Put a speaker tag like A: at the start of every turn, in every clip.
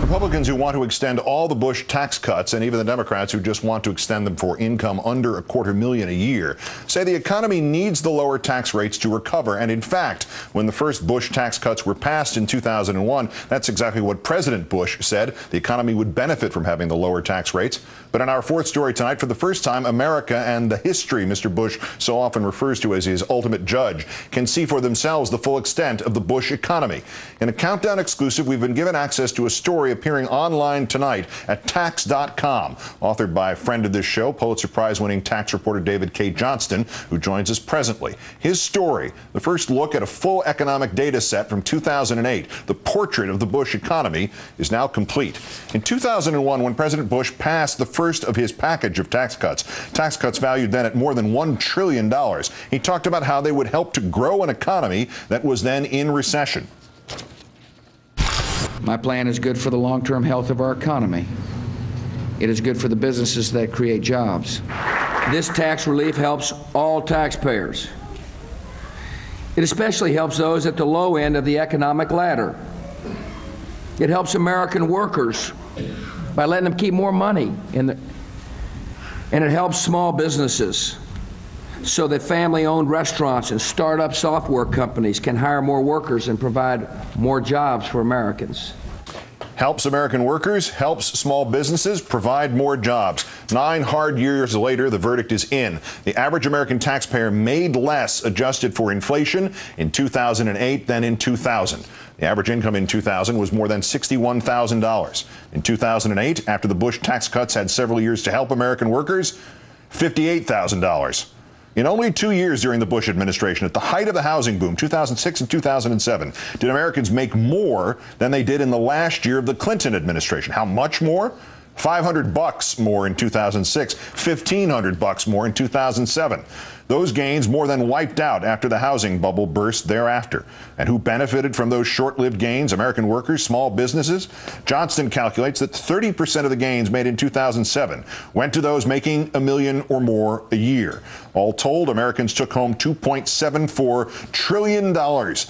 A: Republicans who want to extend all the Bush tax cuts, and even the Democrats who just want to extend them for income under $250,000 a year, say the economy needs the lower tax rates to recover. And in fact, when the first Bush tax cuts were passed in 2001, that's exactly what President Bush said. The economy would benefit from having the lower tax rates. But in our fourth story tonight, for the first time, America and the history Mr. Bush so often refers to as his ultimate judge can see for themselves the full extent of the Bush economy. In a Countdown exclusive, we've been given access to a story appearing online tonight at tax.com, authored by a friend of this show, Pulitzer Prize-winning tax reporter Cay Johnston, who joins us presently. His story, the first look at a full economic data set from 2008, the portrait of the Bush economy, is now complete. In 2001, when President Bush passed the first of his package of tax cuts valued then at more than $1 trillion, he talked about how they would help to grow an economy that was then in recession.
B: My plan is good for the long-term health of our economy. It is good for the businesses that create jobs. This tax relief helps all taxpayers. It especially helps those at the low end of the economic ladder. It helps American workers by letting them keep more money and it helps small businesses so that family-owned restaurants and startup software companies can hire more workers and provide more jobs for Americans.
A: Helps American workers, helps small businesses, provide more jobs. 9 hard years later, the verdict is in. The average American taxpayer made less adjusted for inflation in 2008 than in 2000. The average income in 2000 was more than $61,000. In 2008, after the Bush tax cuts had several years to help American workers, $58,000. In only 2 years during the Bush administration, at the height of the housing boom, 2006 and 2007, did Americans make more than they did in the last year of the Clinton administration. How much more? $500 more in 2006, $1,500 more in 2007. Those gains more than wiped out after the housing bubble burst thereafter. And who benefited from those short-lived gains? American workers, small businesses? Johnston calculates that 30% of the gains made in 2007 went to those making $1 million or more a year. All told, Americans took home $2.74 trillion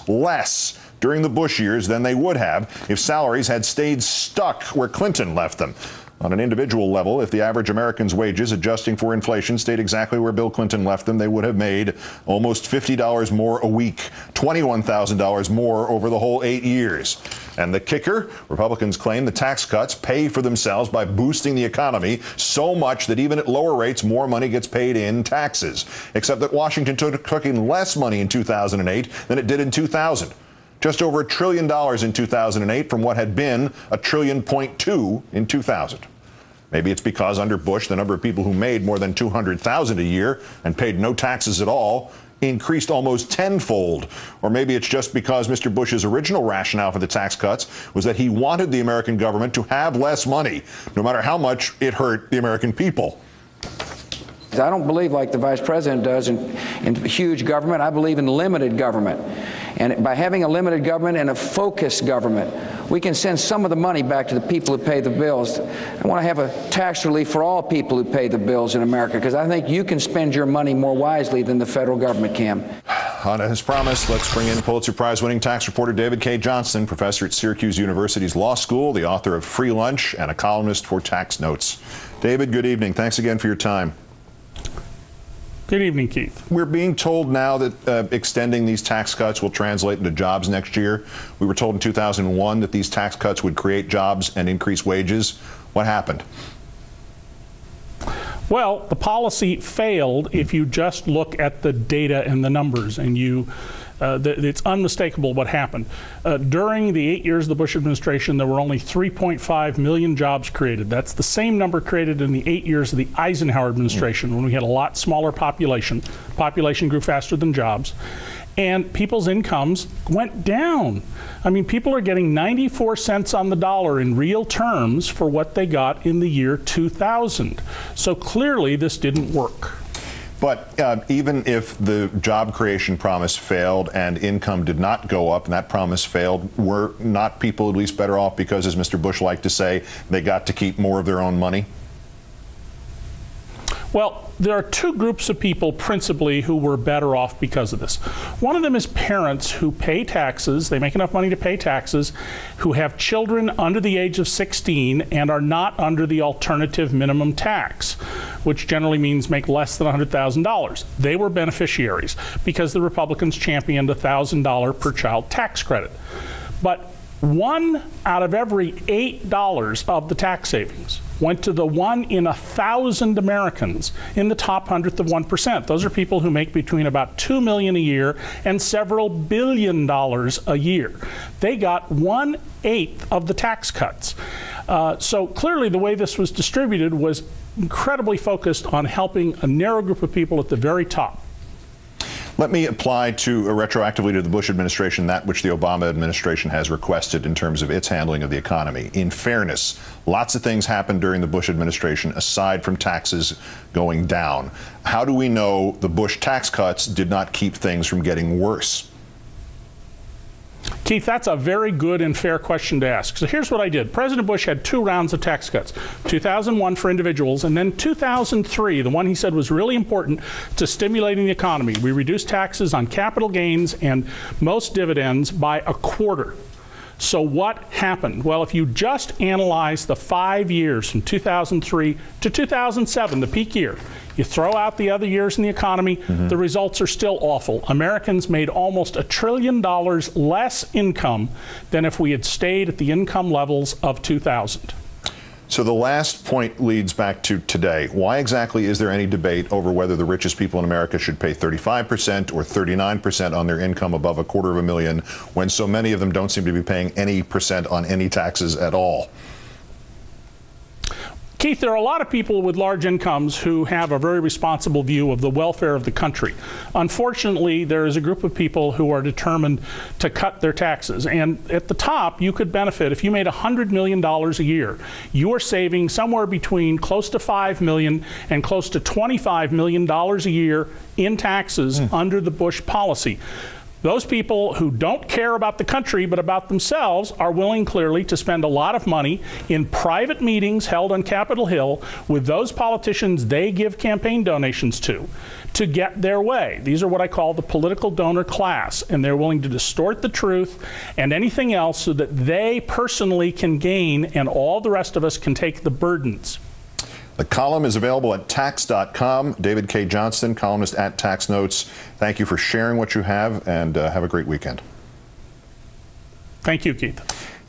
A: less during the Bush years than they would have if salaries had stayed stuck where Clinton left them. On an individual level, if the average American's wages, adjusting for inflation, stayed exactly where Bill Clinton left them, they would have made almost $50 more a week, $21,000 more over the whole 8 years. And the kicker, Republicans claim the tax cuts pay for themselves by boosting the economy so much that even at lower rates, more money gets paid in taxes. Except that Washington took in less money in 2008 than it did in 2000. Just over $1 trillion in 2008 from what had been $1.2 trillion in 2000. Maybe it's because under Bush, the number of people who made more than $200,000 a year and paid no taxes at all increased almost tenfold. Or maybe it's just because Mr. Bush's original rationale for the tax cuts was that he wanted the American government to have less money, no matter how much it hurt the American people.
B: I don't believe like the Vice President does in huge government. I believe in limited government. And by having a limited government and a focused government, we can send some of the money back to the people who pay the bills. I want to have a tax relief for all people who pay the bills in America, because I think you can spend your money more wisely than the federal government can.
A: On his promise, let's bring in Pulitzer Prize-winning tax reporter Cay Johnston, professor at Syracuse University's Law School, the author of Free Lunch, and a columnist for Tax Notes. David, good evening. Thanks again for your time.
C: Good evening, Keith.
A: We're being told now that extending these tax cuts will translate into jobs next year. We were told in 2001 that these tax cuts would create jobs and increase wages. What happened?
C: Well, the policy failed if you just look at the data and the numbers, and it's unmistakable what happened. During the 8 years of the Bush administration, there were only 3.5 million jobs created. That's the same number created in the 8 years of the Eisenhower administration, when we had a lot smaller population. Population grew faster than jobs. And people's incomes went down. I mean, people are getting 94 cents on the dollar in real terms for what they got in the year 2000. So clearly this didn't work.
A: But even if the job creation promise failed and income did not go up and that promise failed, were not people at least better off because, as Mr. Bush liked to say, they got to keep more of their own money?
C: Well, there are two groups of people principally who were better off because of this. One of them is parents who pay taxes, they make enough money to pay taxes, who have children under the age of 16 and are not under the alternative minimum tax, which generally means make less than $100,000. They were beneficiaries because the Republicans championed a $1,000 per child tax credit. But 1 out of every $8 of the tax savings went to the 1 in 1,000 Americans in the top 100th of 1%. Those are people who make between about $2 million a year and several $billion a year. They got 1/8 of the tax cuts. So clearly the way this was distributed was incredibly focused on helping a narrow group of people at the very top.
A: Let me apply retroactively to the Bush administration that which the Obama administration has requested in terms of its handling of the economy. In fairness, lots of things happened during the Bush administration aside from taxes going down. How do we know the Bush tax cuts did not keep things from getting worse?
C: Keith, that's a very good and fair question to ask. So here's what I did. President Bush had 2 rounds of tax cuts, 2001 for individuals, and then 2003, the one he said was really important to stimulating the economy. We reduced taxes on capital gains and most dividends by 1/4. So what happened? Well, if you just analyze the 5 years from 2003 to 2007, the peak year, you throw out the other years in the economy, the results are still awful. Americans made almost $1 trillion less income than if we had stayed at the income levels of 2000.
A: So the last point leads back to today. Why exactly is there any debate over whether the richest people in America should pay 35% or 39% on their income above $250,000 when so many of them don't seem to be paying any percent on any taxes at all?
C: Keith, there are a lot of people with large incomes who have a very responsible view of the welfare of the country. Unfortunately, there is a group of people who are determined to cut their taxes. And at the top, you could benefit if you made $100 million a year. You're saving somewhere between close to $5 million and close to $25 million a year in taxes under the Bush policy. Those people who don't care about the country but about themselves are willing clearly to spend a lot of money in private meetings held on Capitol Hill with those politicians they give campaign donations to get their way. These are what I call the political donor class, and they're willing to distort the truth and anything else so that they personally can gain and all the rest of us can take the burdens.
A: The column is available at tax.com. David Cay Johnston, columnist at Tax Notes. Thank you for sharing what you have, and have a great weekend.
C: Thank you, Keith.